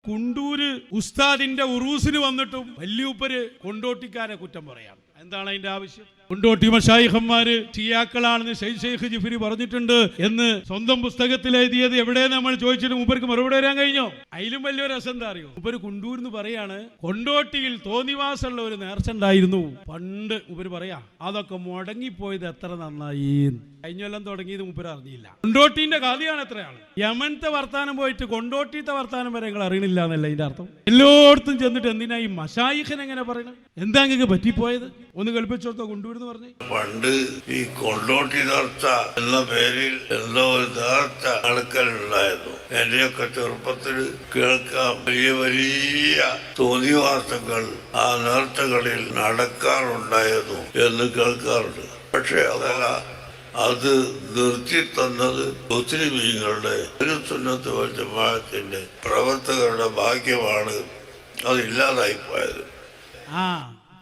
കുണ്ടൂര് ഉസ്താദിന്റെ ഉറൂസിന് വന്നിട്ടും വല്യൂപ്പര് കൊണ്ടോട്ടിക്കാരെ കുറ്റം പറയാണ്. എന്താണ് അതിന്റെ ആവശ്യം? കൊണ്ടോട്ടി മശായിഖന്മാര് ഷിയാക്കളാണെന്ന് ഷെയ്ഖ് ജിഫ്രി പറഞ്ഞിട്ടുണ്ട് എന്ന് സ്വന്തം പുസ്തകത്തിൽ എഴുതിയത് എവിടെ നമ്മൾ ചോദിച്ചിട്ട് മൂപ്പർക്ക് മറുപടി വരാൻ കഴിഞ്ഞോ? അതിലും വലിയൊരു രസം എന്താ അറിയോ? മൂപ്പര് കുണ്ടൂരിന്ന് പറയാണ്, കൊണ്ടോട്ടിയിൽ തോന്നിവാസമുള്ള ഒരു നേർച്ച ഉണ്ടായിരുന്നു പണ്ട്. മൂപ്പര് പറയാ അതൊക്കെ മുടങ്ങിപ്പോയത് എത്ര നന്നായി. കഴിഞ്ഞ കൊല്ലം തുടങ്ങിയത് മൂപ്പര് അറിഞ്ഞില്ല. കൊണ്ടോട്ടിന്റെ കഥയാണ് എത്രയാണ്. യമനത്തെ വർത്താനം പോയിട്ട് കൊണ്ടോട്ടിത്തെ വർത്താനം വരെ നിങ്ങൾ അറിയണില്ല എന്നല്ല ഇതിന്റെ അർത്ഥം. എല്ലായിടത്തും ചെന്നിട്ട് എന്തിനാ ഈ മശായിഖൻ എങ്ങനെ പറയണം? എന്താ നിങ്ങൾക്ക് പറ്റിപ്പോയത്? ഒന്ന് കൽപ്പിച്ചോർത്തോ കൊണ്ടൂർ. പണ്ട് ഈ കൊണ്ടോട്ടി നേർച്ച എന്ന പേരിൽ എന്തോ ഒരു നേർച്ച നടക്കലുണ്ടായിരുന്നു. എന്റെയൊക്കെ ചെറുപ്പത്തിൽ കേൾക്കാം വലിയ വലിയ തോന്നിവാസങ്ങൾ ആ നേർച്ചകളിൽ നടക്കാറുണ്ടായിരുന്നു എന്ന് കേൾക്കാറുണ്ട്. പക്ഷെ അതല്ല, അത് നിർത്തി തന്നത് മുസ്ലിമീങ്ങളുടെ സുന്നത്ത് വൽ ജമാഅത്തിന്റെ പ്രവർത്തകരുടെ ഭാഗ്യമാണ്. അതില്ലാതായിപ്പോയത്.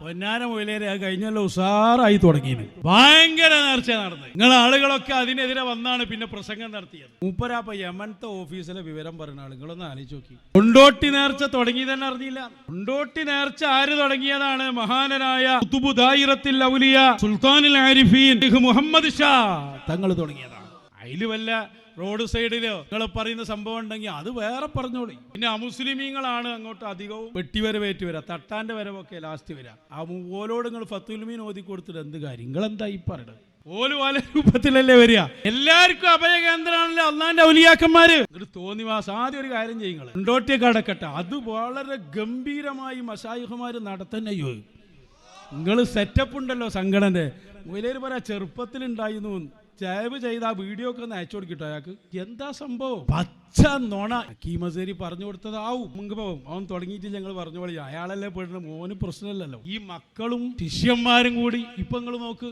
പൊന്നാര മൊയിലേരെ കഴിഞ്ഞല്ലോ ഉഷാറായി തുടങ്ങിയത്. ഭയങ്കര നേർച്ച നടന്നത്. നിങ്ങൾ ആളുകളൊക്കെ അതിനെതിരെ വന്നാണ് പിന്നെ പ്രസംഗം നടത്തിയത്. മൂപ്പരാപ്പ യമനത്തെ ഓഫീസിലെ വിവരം പറഞ്ഞ ആളുകളൊന്ന് ആലോചിച്ച് നോക്കി. കൊണ്ടോട്ടി നേർച്ച തുടങ്ങി തന്നെ അറിഞ്ഞില്ല. കൊണ്ടോട്ടി നേർച്ച ആര് തുടങ്ങിയതാണ്? മഹാനരായ ഖുതുബു ദായിറത്തുൽ ഔലിയ സുൽത്താനുൽ ആരിഫീൻ മുഹമ്മദ് ഷാ തങ്ങൾ തുടങ്ങിയതാണ്. അതില് വല്ല റോഡ് സൈഡിലോ നിങ്ങൾ പറയുന്ന സംഭവം ഉണ്ടെങ്കിൽ അത് വേറെ പറഞ്ഞോളി. പിന്നെ അമുസ്ലിമീങ്ങളാണ് അങ്ങോട്ട് അധികവും വെട്ടിവരവേറ്റ് വരാ, തട്ടാന്റെ വരവൊക്കെ ലാസ്റ്റ് വരാ. ആ ഓലോട് നിങ്ങൾ ഫത്തുൽ മീൻ ഓതി കൊടുത്തിട്ട് എന്ത് കാര്യം? നിങ്ങൾ എന്താ ഈ പറയുന്നത്? ഓല് പല രൂപത്തിലല്ലേ വരിക. എല്ലാവർക്കും അഭയകേന്ദ്രമാണല്ലോ അള്ളാന്റെ ഔലിയാക്കന്മാര്. ഒരു തോന്നിവാസം. ആദ്യം ഒരു കാര്യം ചെയ്യുങ്ങൾ കൊണ്ടോട്ടിയൊക്കെ അടക്കട്ടെ, അത് വളരെ ഗംഭീരമായി മശായിഖുമാര് നടത്തന്നെയോ. നിങ്ങൾ സെറ്റപ്പ് ഉണ്ടല്ലോ സംഘടന. മുയിലേര് പറയാ ചെറുപ്പത്തിലുണ്ടായിരുന്നു. ചായവ് ചെയ്ത് ആ വീഡിയോ ഒക്കെ ഒന്ന് അയച്ചു കൊടുക്കട്ടോ അയാൾക്ക്. എന്താ സംഭവം? പച്ച നോണ കീമസേരി പറഞ്ഞു കൊടുത്തത് ആവും. അവൻ തുടങ്ങിയിട്ട് ഞങ്ങൾ പറഞ്ഞു പോലെ അയാളല്ലേ പെടുന്ന മോന് പ്രശ്നമല്ലല്ലോ. ഈ മക്കളും ശിഷ്യന്മാരും കൂടി ഇപ്പൊ നിങ്ങൾ നോക്ക്.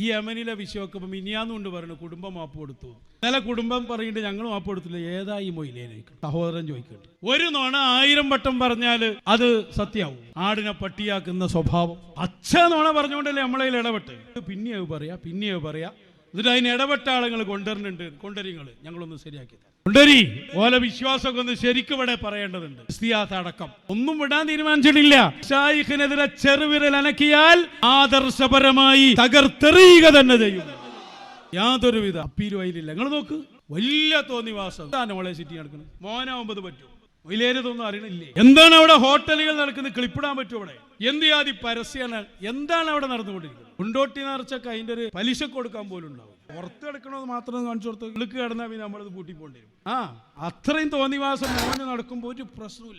ഈ യമനിലെ വിഷയമൊക്കെ ഇപ്പൊ മിനിയാന്നുകൊണ്ട് പറയുന്നു കുടുംബം മാപ്പ് കൊടുത്തു. ഇന്നലെ കുടുംബം പറയുന്നുണ്ട് ഞങ്ങൾ മാപ്പ് കൊടുത്തില്ല. ഏതാ ഈ മൊയിലേനെ സഹോദരൻ ചോദിക്കുന്നുണ്ട്. ഒരു നോണ 1000 വട്ടം പറഞ്ഞാല് അത് സത്യാവും. ആടിനെ പട്ടിയാക്കുന്ന സ്വഭാവം. അച്ഛ നോണ പറഞ്ഞുകൊണ്ടല്ലേ നമ്മളതിൽ ഇടപെട്ട്. പിന്നെയോ പറയാ എന്നിട്ട് അതിന് ഇടപെട്ട ആളുകൾ കൊണ്ടുവരുന്നുണ്ട്. കൊണ്ടുവരിങ്ങൾ ഞങ്ങളൊന്ന് ശരിയാക്കി തരാം. കൊണ്ടുവരി ഓലെ വിശ്വാസമൊക്കെ ഒന്ന് ശരിക്കും ഇവിടെ പറയേണ്ടതുണ്ട്. അടക്കം ഒന്നും വിടാൻ തീരുമാനിച്ചിട്ടില്ല. ഷായിഖിനെതിരെ ചെറുവിരൽ അനക്കിയാൽ ആദർശപരമായി തകർത്തെറിയുക തന്നെ ചെയ്യും. യാതൊരുവിധ അപ്പീലും അതിലില്ല. നിങ്ങൾ നോക്ക്, വലിയ തോന്നിവാസം മോളെ സിറ്റി നടക്കുന്നത്. മോനാവുമ്പത് പറ്റും. വലിയൊന്നും അറിയണില്ലേ? എന്താണ് അവിടെ ഹോട്ടലുകൾ നടക്കുന്നത്? ക്ലിപ്പിടാൻ പറ്റും അവിടെ? എന്ത് ജാതി പരസ്യമാണ്? എന്താണ് അവിടെ നടന്നുകൊണ്ടിരിക്കുന്നത്? കൊണ്ടോട്ടി നേർച്ചൊക്കെ അതിന്റെ ഒരു പലിശ കൊടുക്കാൻ പോലും ഉണ്ടാവും. പുറത്ത് കിടക്കണമെന്ന് മാത്രം കാണിച്ചു കൊടുത്ത് കിളുക്ക് കിടന്നാൽ പിന്നെ നമ്മളത് പൂട്ടി പോകേണ്ടി വരും. അത്രയും തോന്നിവാസം മോന് നടക്കുമ്പോൾ ഒരു പ്രശ്നമില്ല.